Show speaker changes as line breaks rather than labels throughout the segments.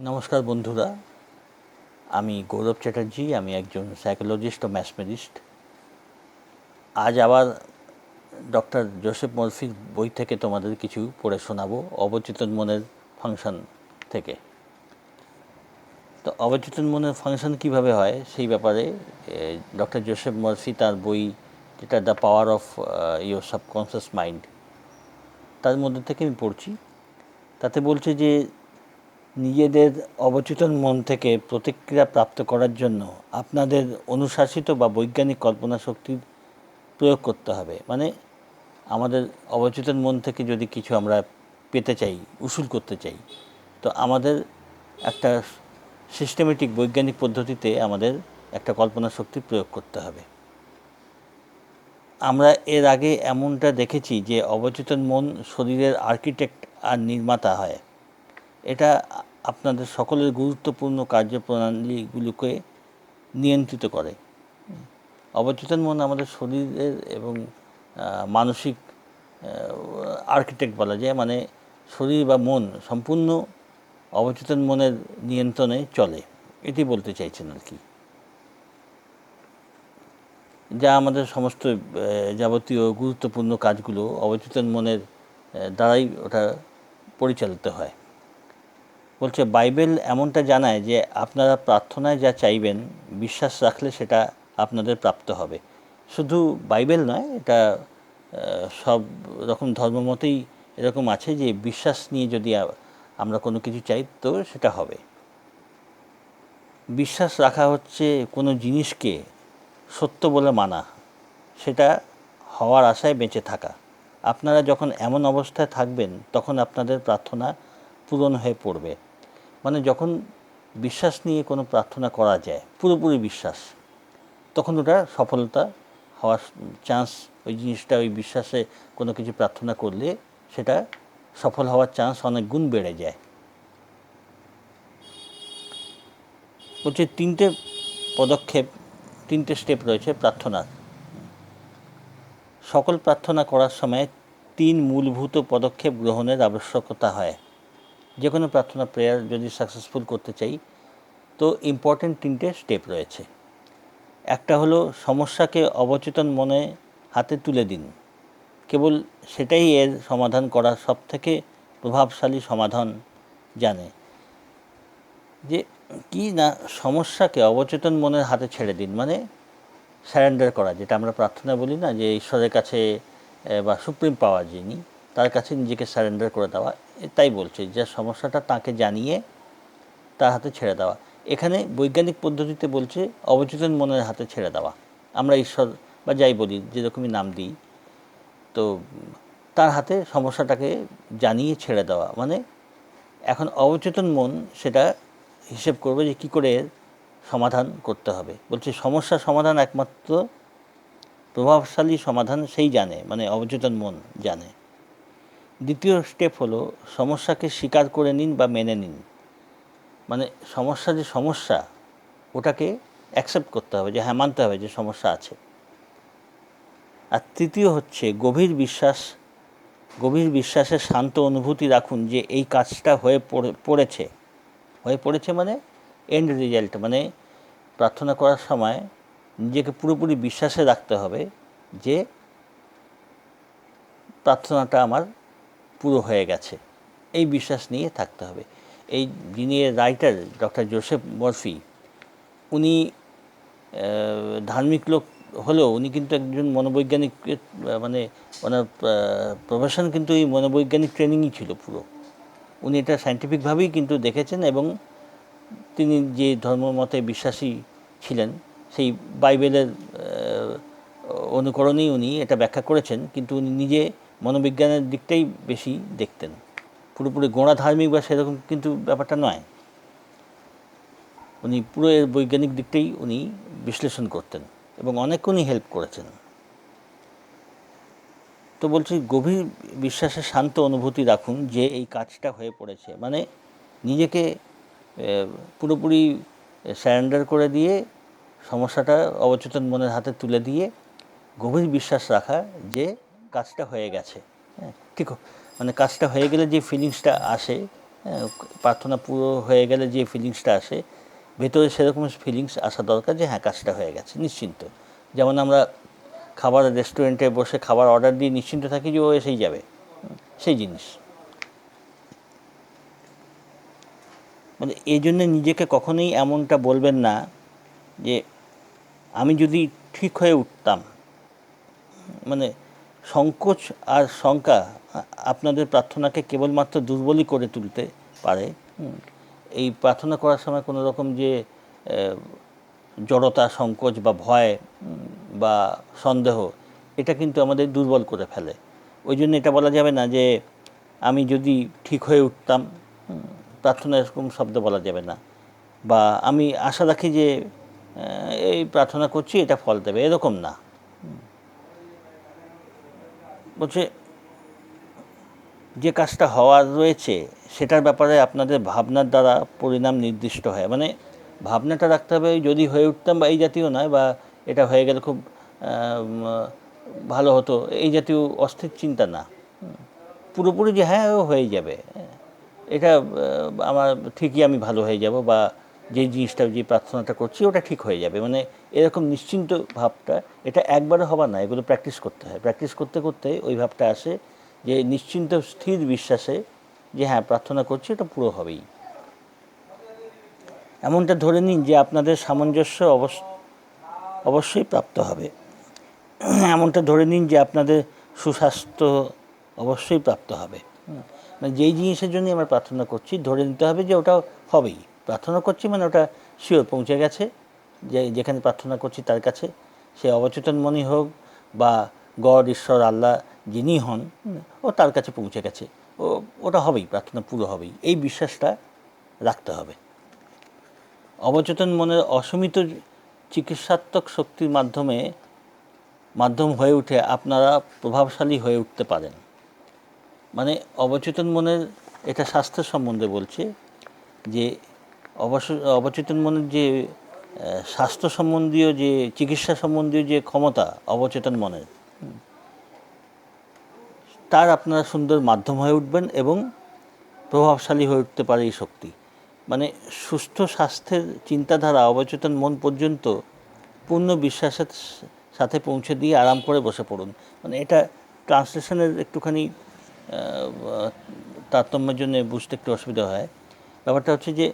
নমস্কার বন্ধুরা, আমি গৌরব চ্যাটার্জি। আমি একজন সাইকোলজিস্ট ও ম্যাথমেটিস্ট। আজ আবার ডক্টর জোসেফ মরফির বই থেকে তোমাদের কিছু পড়ে শোনাবো, অবচেতন মনের ফাংশন থেকে। তো অবচেতন মনের ফাংশন কিভাবে হয় সেই ব্যাপারে ডক্টর জোসেফ মরফি তার বই, যেটা the power of your subconscious mind, তার মধ্যে থেকে আমি পড়ছি। তাতে বলছে যে নিজেদের অবচেতন মন থেকে প্রতিক্রিয়া প্রাপ্ত করার জন্য আপনাদের অনুশাসিত বা বৈজ্ঞানিক কল্পনা শক্তির প্রয়োগ করতে হবে। মানে আমাদের অবচেতন মন থেকে যদি কিছু আমরা পেতে চাই, উসুল করতে চাই, তো আমাদের একটা সিস্টেমেটিক বৈজ্ঞানিক পদ্ধতিতে আমাদের একটা কল্পনা শক্তি প্রয়োগ করতে হবে। আমরা এর আগে এমনটা দেখেছি যে অবচেতন মন শরীরের আর্কিটেক্ট আর নির্মাতা হয়। এটা আপনাদের সকলের গুরুত্বপূর্ণ কার্যপ্রণালীগুলোকে নিয়ন্ত্রিত করে। অবচেতন মন আমাদের শরীরের এবং মানসিক আর্কিটেক্ট বলা যায়। মানে শরীর বা মন সম্পূর্ণ অবচেতন মনের নিয়ন্ত্রণে চলে, এটি বলতে চাইছেন আর কি। যা আমাদের সমস্ত যাবতীয় গুরুত্বপূর্ণ কাজগুলো অবচেতন মনের দ্বারাই ওটা পরিচালিত হয়। বলছে বাইবেল এমনটা জানায় যে আপনারা প্রার্থনায় যা চাইবেন বিশ্বাস রাখলে সেটা আপনাদের প্রাপ্ত হবে। শুধু বাইবেল নয়, এটা সব রকম ধর্মমতেই এরকম আছে যে বিশ্বাস নিয়ে যদি আমরা কোনো কিছু চাই তো সেটা হবে। বিশ্বাস রাখা হচ্ছে কোনো জিনিসকে সত্য বলে মানা, সেটা হওয়ার আশায় বেঁচে থাকা। আপনারা যখন এমন অবস্থায় থাকবেন তখন আপনাদের প্রার্থনা পূরণ হয়ে পড়বে। মানে যখন বিশ্বাস নিয়ে কোনো প্রার্থনা করা যায়, পুরোপুরি বিশ্বাস, তখন ওটা সফলতা হওয়ার চান্স, ওই জিনিসটা, ওই বিশ্বাসে কোনো কিছু প্রার্থনা করলে সেটা সফল হওয়ার চান্স অনেক গুণ বেড়ে যায়। বলছে তিনটে স্টেপ রয়েছে প্রার্থনার। সকল প্রার্থনা করার সময় 3 মূলভূত পদক্ষেপ গ্রহণের আবশ্যকতা হয়। যে কোনো প্রার্থনা প্রেয়ার যদি সাকসেসফুল করতে চাই তো ইম্পর্ট্যান্ট 3টে স্টেপ রয়েছে। একটা হলো সমস্যাকে অবচেতন মনে হাতে তুলে দিন। কেবল সেটাই এর সমাধান করার সবথেকে প্রভাবশালী সমাধান জানে। যে কি না, সমস্যাকে অবচেতন মনের হাতে ছেড়ে দিন, মানে স্যারেন্ডার করা, যেটা আমরা প্রার্থনা বলি না, যে ঈশ্বরের কাছে বা সুপ্রিম পাওয়ার যিনি, তার কাছে নিজেকে স্যারেন্ডার করে দেওয়া। তাই বলছে যে সমস্যাটা তাকে জানিয়ে তার হাতে ছেড়ে দেওয়া। এখানে বৈজ্ঞানিক পদ্ধতিতে বলছে অবচেতন মনের হাতে ছেড়ে দেওয়া। আমরা ঈশ্বর বা যাই বলি, যেরকমই নাম দিই, তো তার হাতে সমস্যাটাকে জানিয়ে ছেড়ে দেওয়া। মানে এখন অবচেতন মন সেটা হিসেব করবে যে কী করে এর সমাধান করতে হবে। বলছে সমস্যা সমাধান একমাত্র প্রভাবশালী সমাধান সেই জানে, মানে অবচেতন মন জানে। দ্বিতীয় স্টেপ হলো সমস্যাকে স্বীকার করে নিন বা মেনে নিন। মানে সমস্যা যে সমস্যা, ওটাকে অ্যাকসেপ্ট করতে হবে, যে হ্যাঁ, মানতে হবে যে সমস্যা আছে। আর তৃতীয় হচ্ছে গভীর বিশ্বাসের শান্ত অনুভূতি রাখুন যে এই কাজটা হয়ে পড়েছে, মানে এন্ড রেজাল্ট। মানে প্রার্থনা করার সময় নিজেকে পুরোপুরি বিশ্বাসে রাখতে হবে যে প্রার্থনাটা আমার পুরো হয়ে গেছে, এই বিশ্বাস নিয়ে থাকতে হবে। এই যিনি রাইটার ডক্টর জোসেফ মরফি, উনি ধার্মিক লোক হলেও উনি কিন্তু একজন মনোবৈজ্ঞানিক, মানে ওনার প্রফেশন কিন্তু এই মনোবৈজ্ঞানিক ট্রেনিংই ছিল পুরো। উনি এটা সায়েন্টিফিকভাবেই কিন্তু দেখেছেন, এবং তিনি যে ধর্মমতে বিশ্বাসী ছিলেন সেই বাইবেলের অনুকরণেই উনি এটা ব্যাখ্যা করেছেন। কিন্তু উনি নিজে মনোবিজ্ঞানের দিকটাই বেশি দেখতেন, পুরোপুরি গোঁড়া ধার্মিক বা সেরকম কিন্তু ব্যাপারটা নয়। উনি পুরো এর বৈজ্ঞানিক দিকটাই উনি বিশ্লেষণ করতেন এবং অনেক উনি হেল্প করেছেন। তো বলছি গভীর বিশ্বাসের শান্ত অনুভূতি রাখুন যে এই কাজটা হয়ে পড়েছে। মানে নিজেকে পুরোপুরি স্যারেন্ডার করে দিয়ে সমস্যাটা অবচেতন মনের হাতে তুলে দিয়ে গভীর বিশ্বাস রাখা যে কাজটা হয়ে গেছে। হ্যাঁ, ঠিক। মানে কাজটা হয়ে গেলে যে ফিলিংসটা আসে, প্রার্থনা পুরো হয়ে গেলে যে ফিলিংসটা আসে, ভেতরে সেরকম ফিলিংস আসা দরকার যে হ্যাঁ কাজটা হয়ে গেছে, নিশ্চিন্ত। যেমন আমরা খাবার রেস্টুরেন্টে বসে খাবার অর্ডার দিয়ে নিশ্চিন্ত থাকি যে ও এসেই যাবে, সেই জিনিস। মানে এই জন্যে নিজেকে কখনোই এমনটা বলবেন না যে আমি যদি ঠিক হয়ে উঠতাম। মানে সংকোচ আর শঙ্কা আপনাদের প্রার্থনাকে কেবলমাত্র দুর্বলই করে তুলতে পারে। এই প্রার্থনা করার সময় কোনো রকম যে জড়তা, সংকোচ বা ভয় বা সন্দেহ, এটা কিন্তু আমাদের দুর্বল করে ফেলে। ওই জন্য এটা বলা যাবে না যে আমি যদি ঠিক হয়ে উঠতাম, প্রার্থনা এরকম শব্দ বলা যাবে না। বা আমি আশা রাখি যে এই প্রার্থনা করছি এটা ফল দেবে, এরকম না। বলছে যে কাজটা হওয়ার রয়েছে সেটার ব্যাপারে আপনাদের ভাবনার দ্বারা পরিণাম নির্দিষ্ট হয়। মানে ভাবনাটা রাখতে হবে যদি হয়ে উঠতাম বা এই জাতীয় নয়, বা এটা হয়ে গেলে খুব ভালো হতো, এই জাতীয় অস্থির চিন্তা না। পুরোপুরি যে হ্যাঁ ও হয়ে যাবে, এটা আমার ঠিকই আমি ভালো হয়ে যাব, বা যে জিনিসটা যে প্রার্থনাটা করছি ওটা ঠিক হয়ে যাবে, মানে এরকম নিশ্চিন্ত ভাবটা, এটা একবারে হবার না, এগুলো প্র্যাকটিস করতে হয়। প্র্যাকটিস করতে করতে ওই ভাবটা আসে যে নিশ্চিন্ত স্থির বিশ্বাসে যে হ্যাঁ প্রার্থনা করছি এটা পুরো হবেই। এমনটা ধরে নিন যে আপনাদের সামঞ্জস্য অবশ্যই প্রাপ্ত হবে। এমনটা ধরে নিন যে আপনাদের সুস্বাস্থ্য অবশ্যই প্রাপ্ত হবে। মানে যেই জিনিসের জন্যই আমরা প্রার্থনা করছি ধরে নিতে হবে যে ওটা হবেই। প্রার্থনা করছি মানে ওটা শিওর পৌঁছে গেছে, যে যেখানে প্রার্থনা করছি তার কাছে, সে অবচেতন মনই হোক বা গড, ঈশ্বর, আল্লাহ যিনি হন, ও তার কাছে পৌঁছে গেছে, ওটা হবেই, প্রার্থনা পুরো হবেই, এই বিশ্বাসটা রাখতে হবে। অবচেতন মনের অসীমিত চিকিৎসাত্মক শক্তির মাধ্যম হয়ে উঠে আপনারা প্রভাবশালী হয়ে উঠতে পারেন। মানে অবচেতন মনের, এটা স্বাস্থ্য সম্বন্ধে বলছে যে অবচেতন মনের যে স্বাস্থ্য সম্বন্ধীয় যে চিকিৎসা সম্বন্ধীয় যে ক্ষমতা অবচেতন মনের, তার আপনারা সুন্দর মাধ্যম হয়ে উঠবেন এবং প্রভাবশালী হয়ে উঠতে পারে এই শক্তি। মানে সুস্থ স্বাস্থ্যের চিন্তাধারা অবচেতন মন পর্যন্ত পূর্ণ বিশ্বাসের সাথে পৌঁছে দিয়ে আরাম করে বসে পড়ুন। মানে এটা ট্রান্সলেশনের একটুখানি তারতম্যের জন্য বুঝতে একটু অসুবিধা হয়। ব্যাপারটা হচ্ছে যে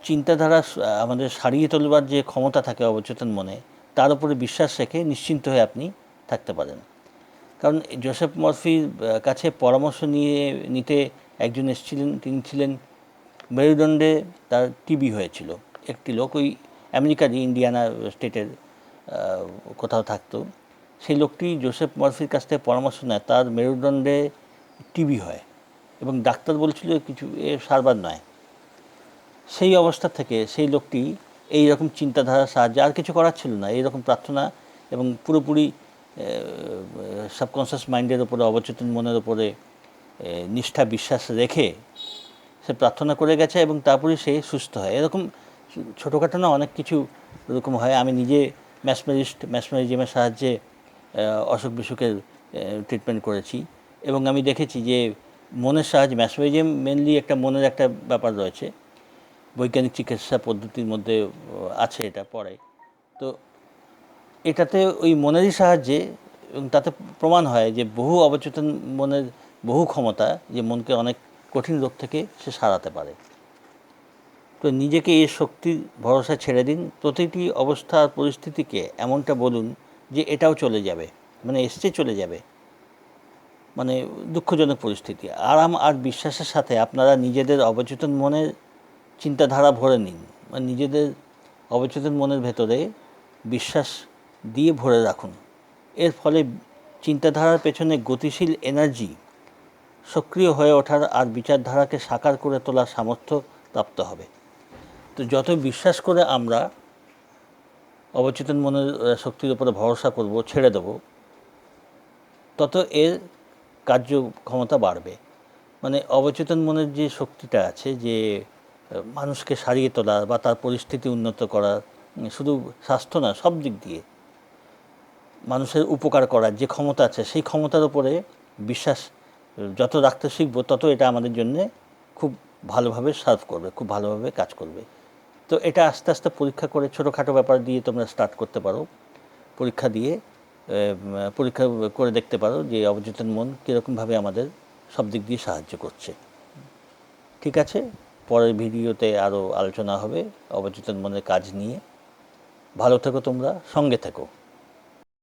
চিন্তাধারা আমাদের সারিয়ে তোলবার যে ক্ষমতা থাকে অবচেতন মনে, তার উপরে বিশ্বাস রেখে নিশ্চিন্ত হয়ে আপনি থাকতে পারেন। কারণ জোসেফ মরফির কাছে পরামর্শ নিতে একজন এসেছিলেন, তিনি ছিলেন মেরুদণ্ডে, তার টিবি হয়েছিল। একটি লোক ওই আমেরিকারই ইন্ডিয়ানা স্টেটের কোথাও থাকতো। সেই লোকটি জোসেফ মরফির কাছ থেকে পরামর্শ নেয়, তার মেরুদণ্ডে টিবি হয় এবং ডাক্তার বলছিল কিছু সারবার নয়। সেই অবস্থা থেকে সেই লোকটি এই রকম চিন্তাধারার সাহায্যে, আর কিছু করার ছিল না, এইরকম প্রার্থনা এবং পুরোপুরি সাবকনশিয়াস মাইন্ডের ওপরে, অবচেতন মনের ওপরে নিষ্ঠা বিশ্বাস রেখে সে প্রার্থনা করে গেছে এবং তারপরে সে সুস্থ হয়। এরকম ছোটোখাটো না অনেক কিছু এরকম হয়। আমি নিজে ম্যাসমেরিজমের সাহায্যে অসুখ বিসুখের ট্রিটমেন্ট করেছি এবং আমি দেখেছি যে মনের সাহায্যে, ম্যাসমেরিজম মেনলি একটা মনের একটা ব্যাপার রয়েছে, বৈজ্ঞানিক চিকিৎসা পদ্ধতির মধ্যে আছে, এটা পড়ে। তো এটাতে ওই মনেরই সাহায্যে, এবং তাতে প্রমাণ হয় যে বহু অবচেতন মনের বহু ক্ষমতা, যে মনকে অনেক কঠিন রোগ থেকে সে সারাতে পারে। তো নিজেকে এই শক্তির ভরসা ছেড়ে দিন। প্রতিটি অবস্থা আর পরিস্থিতিকে এমনটা বলুন যে এটাও চলে যাবে, মানে এসছে চলে যাবে, মানে দুঃখজনক পরিস্থিতি। আরাম আর বিশ্বাসের সাথে আপনারা নিজেদের অবচেতন মনের চিন্তাধারা ভরে নিন, মানে নিজেদের অবচেতন মনের ভেতরে বিশ্বাস দিয়ে ভরে রাখুন। এর ফলে চিন্তাধারার পেছনে গতিশীল এনার্জি সক্রিয় হয়ে ওঠার আর বিচারধারাকে সাকার করে তোলার সামর্থ্য প্রাপ্ত হবে। তো যত বিশ্বাস করে আমরা অবচেতন মনের শক্তির উপরে ভরসা করব, ছেড়ে দেব, তত এর কার্যক্ষমতা বাড়বে। মানে অবচেতন মনের যে শক্তিটা আছে, যে মানুষকে সারিয়ে তোলার বা তার পরিস্থিতি উন্নত করার, শুধু স্বাস্থ্য না, সব দিক দিয়ে মানুষের উপকার করার যে ক্ষমতা আছে, সেই ক্ষমতার উপরে বিশ্বাস যত রাখতে শিখবো তত এটা আমাদের জন্যে খুব ভালোভাবে সার্ভ করবে, খুব ভালোভাবে কাজ করবে। তো এটা আস্তে আস্তে পরীক্ষা করে ছোটোখাটো ব্যাপার দিয়ে তোমরা স্টার্ট করতে পারো। পরীক্ষা দিয়ে পরীক্ষা করে দেখতে পারো যে অবচেতন মন কীরকমভাবে আমাদের সব দিক দিয়ে সাহায্য করছে। ঠিক আছে, পরের ভিডিওতে আরও আলোচনা হবে অবচেতন মনের কাজ নিয়ে। ভালো থেকো তোমরা, সঙ্গে থেকো।